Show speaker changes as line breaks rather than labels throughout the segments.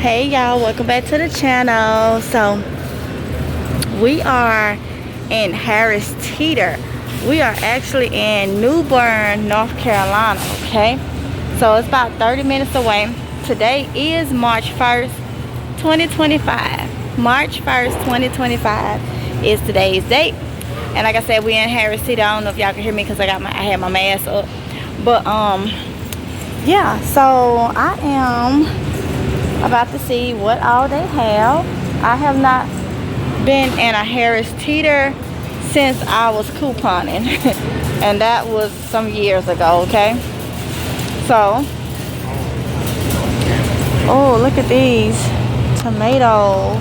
Hey y'all, welcome back to the channel. So we are in Harris Teeter. We are actually in New Bern, North Carolina. Okay, so it's about 30 minutes away. Today is March 1st 2025. March 1st 2025 is today's date. And like I said, we in Harris Teeter. I don't know if y'all can hear me because I had my mask up, but yeah, so I am about to see what all they have. I have not been in a Harris Teeter since I was couponing and that was some years ago. Okay, so oh, look at these tomatoes.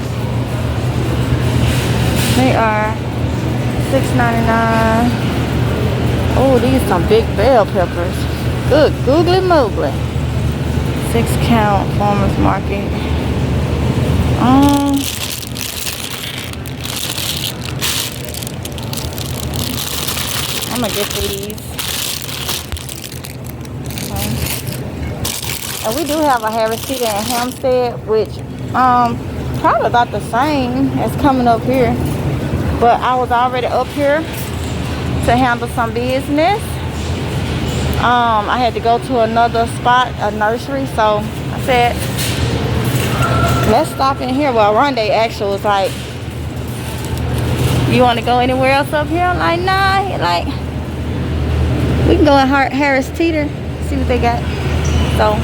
They are $6.99. Oh, these are some big bell peppers. Good googly moogly. 6-count farmers market. I'm gonna get these. And we do have a Harris Teeter in Hampstead, which probably about the same as coming up here. But I was already up here to handle some business. I had to go to another spot, a nursery, so I said, let's stop in here. Well, Rondé actually was like, you want to go anywhere else up here? I'm like, nah. Like, we can go in Harris Teeter, see what they got. So,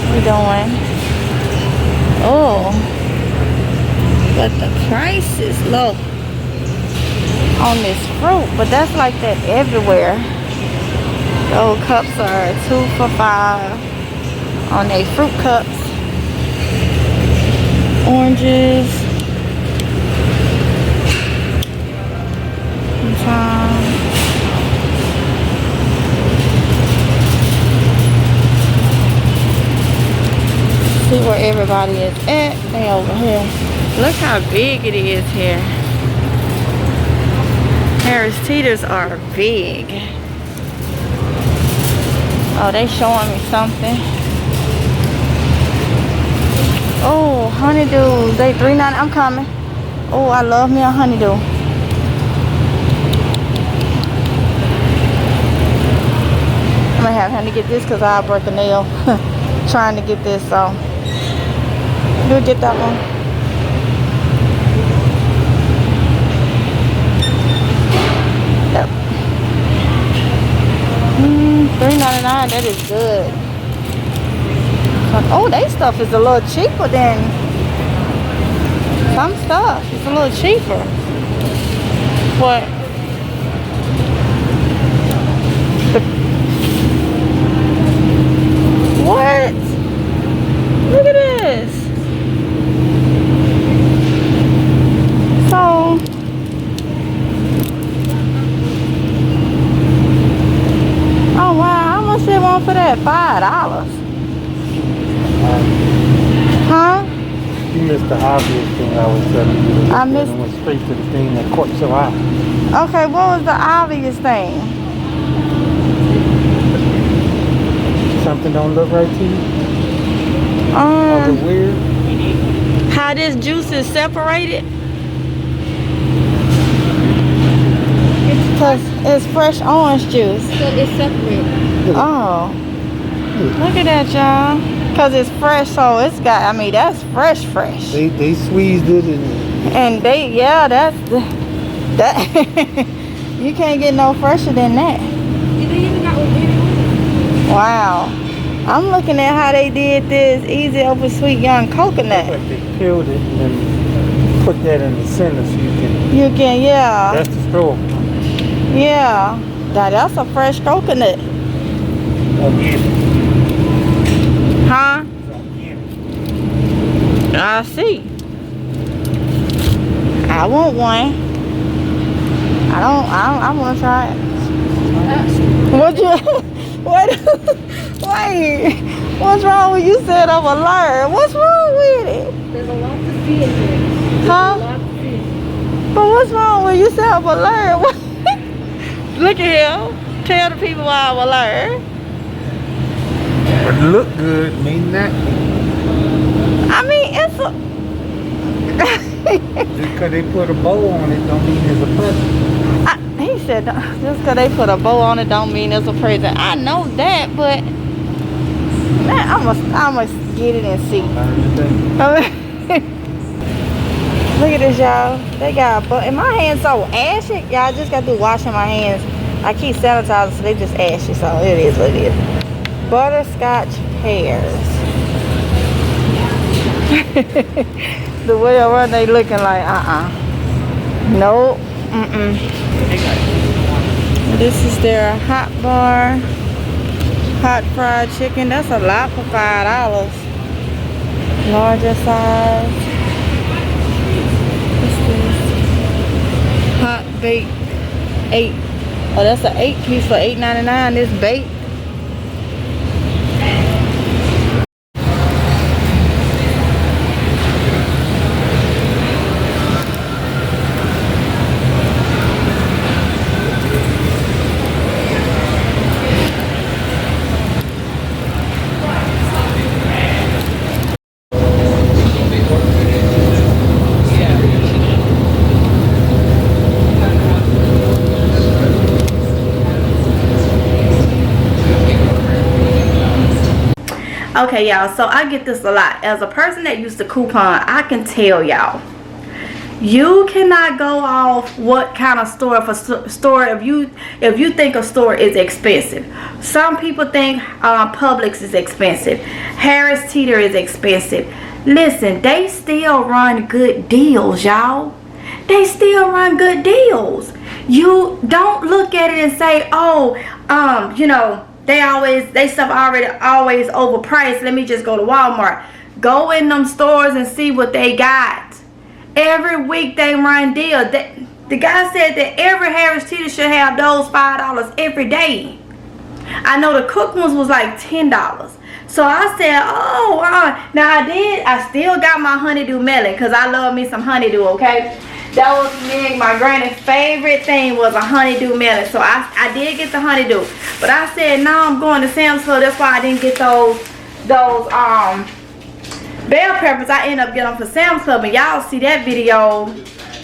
we're doing. Oh, but the price is low on this fruit, but that's like that everywhere. Those cups are 2 for $5 on their fruit cups. Oranges. See where everybody is at. They over here. Look how big it is here. Harris Teeters are big. Oh, they showing me something. Oh, honeydews. They $3.99. I'm coming. Oh, I love me a honeydew. I'm gonna have him to get this because I broke a nail trying to get this. So you'll get that one. Yep. $3.99. That is good. Oh, they stuff is a little cheaper than some stuff. It's a little cheaper. But what? Look at this. So oh wow, how much they want for that? $5. Huh?
You missed the obvious thing I was telling you.
I missed.
Went straight to the thing that caught your eye.
Okay, what was the obvious thing?
Something don't look right to you? Is it weird?
How this juice is separated? Because it's fresh orange juice.
So it's separate.
Oh. Look at that, y'all. Because it's fresh, so it's got, I mean, that's fresh.
They squeezed it
And they, yeah, that's, that, you can't get no fresher than that. Wow. I'm looking at how they did this easy over sweet young coconut.
like they peeled it and then put that in the center so
You can, yeah.
that's the straw.
Yeah. Now that's a fresh coconut. Huh? I see. I want one. I want to try it. What you, wait. What's wrong with you said I'm a liar? What's wrong with it?
There's a lot to see in here.
Huh?
There's a lot to see.
But what's wrong with you said I'm a liar? Look at him. Tell the people why I'm a liar.
But look good mean that.
I mean, it's a...
Just because they put a bow on it don't mean it's a present.
He said, just because they put a bow on it don't mean it's a present. I know that, but man, I must get it and see. Look at this, y'all. They got, but and my hands so ashy. Y'all, I just got through washing my hands. I keep sanitizing, so they just ashy. So it is what it is. Butterscotch pears. The way I run, they looking like nope. This is their hot bar, hot fried chicken. That's a lot for $5. Larger size. What's this? Hot baked 8. Oh, that's an 8-piece for $8.99. This baked. Okay, y'all, so I get this a lot. As a person that used to coupon, I can tell y'all, you cannot go off what kind of store if you think a store is expensive. Some people think Publix is expensive, Harris Teeter is expensive. Listen, they still run good deals, y'all. They still run good deals. You don't look at it and say, oh, you know, they stuff always overpriced. Let me just go to Walmart. Go in them stores and see what they got. Every week they run deals. The guy said that every Harris Teeter should have those $5 every day. I know the cooked ones was like $10. So I said, oh, now I still got my honeydew melon because I love me some honeydew, okay? That was me and my granny's favorite thing was a honeydew melon. So I did get the honeydew. But I said, no, I'm going to Sam's Club. That's why I didn't get those bell peppers. I ended up getting them for Sam's Club. And y'all see that video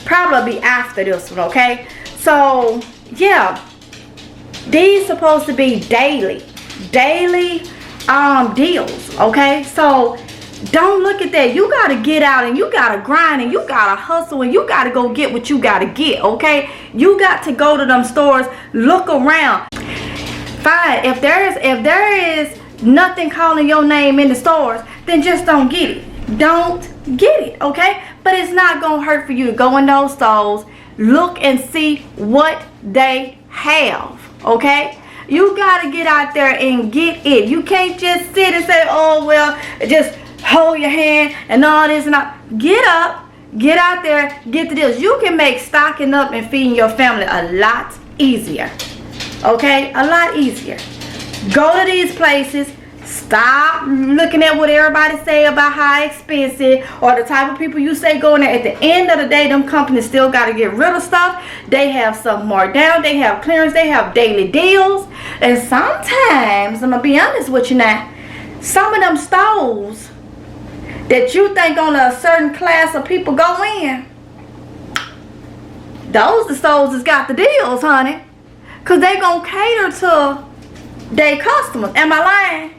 probably after this one, okay? So, yeah. These supposed to be daily deals, okay? So don't look at that. You gotta get out and you gotta grind and you gotta hustle and you gotta go get what you gotta get, okay? You got to go to them stores, look around. Fine, if there is nothing calling your name in the stores, then just don't get it. Don't get it, okay? But it's not gonna hurt for you to go in those stores, look and see what they have, okay? You gotta get out there and get it. You can't just sit and say, oh well, just hold your hand and all this and all. Get up, get out there, get the deals. You can make stocking up and feeding your family a lot easier, okay? A lot easier. Go to these places. Stop looking at what everybody say about how expensive or the type of people you say go in there. At the end of the day, them companies still got to get rid of stuff. They have some marked down. They have clearance. They have daily deals. And sometimes, I'm going to be honest with you now, some of them stores that you think on a certain class of people go in, those the stores that's got the deals, honey. Because they going to cater to their customers. Am I lying?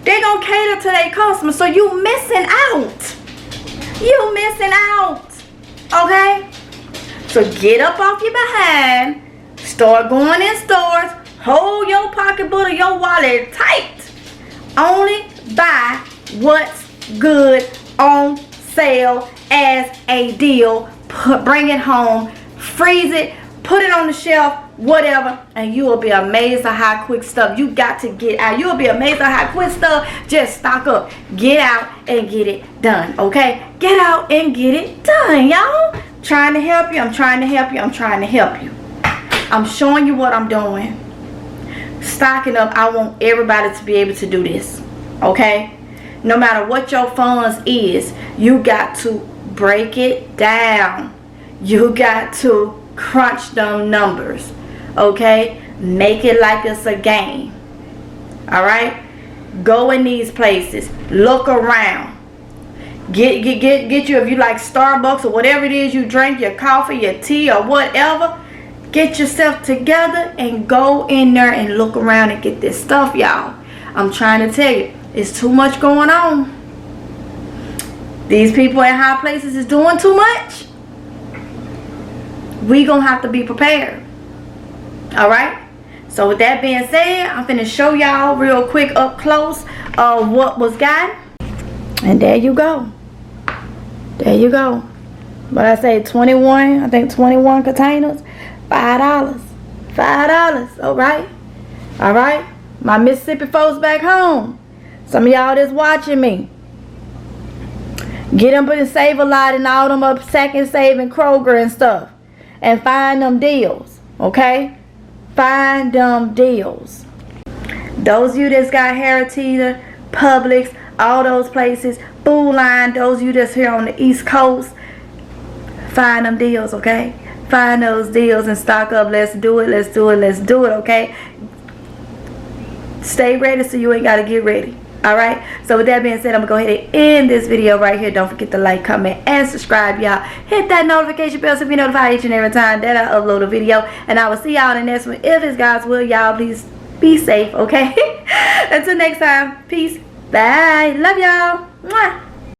They gonna cater to their customers, so you missing out. You missing out, okay? So get up off your behind, start going in stores, hold your pocketbook or your wallet tight. Only buy what's good on sale as a deal. Bring it home, freeze it, put it on the shelf, whatever, and you will be amazed at how quick stuff you got to get out. You'll be amazed at how quick stuff just stock up. Get out and get it done, okay? Get out and get it done, y'all. Trying to help you. I'm trying to help you. I'm trying to help you. I'm showing you what I'm doing. Stocking up. I want everybody to be able to do this, okay? No matter what your funds is, you got to break it down. You got to crunch them numbers, okay? Make it like it's a game. All right, Go in these places. Look around. Get you, if you like Starbucks or whatever it is you drink, your coffee, your tea, or whatever. Get yourself together and go in there and look around and get this stuff, y'all. I'm trying to tell you, it's too much going on. These people in high places is doing too much. We gonna have to be prepared. Alright? So with that being said, I'm finna show y'all real quick up close of what was got. And there you go. There you go. But I say 21, I think 21 containers, $5. $5, alright? Alright? My Mississippi folks back home. Some of y'all that's watching me. Get them and Save a Lot and all them up Second Save and Kroger and stuff. And find them deals. Okay? Find them deals. Those of you that's got Heritage, Publix, all those places, Food Line, those of you that's here on the East Coast, find them deals, okay? Find those deals and stock up. Let's do it, let's do it, let's do it, okay? Stay ready so you ain't got to get ready. Alright, so with that being said, I'm going to go ahead and end this video right here. Don't forget to like, comment, and subscribe, y'all. Hit that notification bell so you be notified each and every time that I upload a video. And I will see y'all in the next one. If it's God's will, y'all please be safe, okay? Until next time, peace. Bye. Love y'all. Mwah.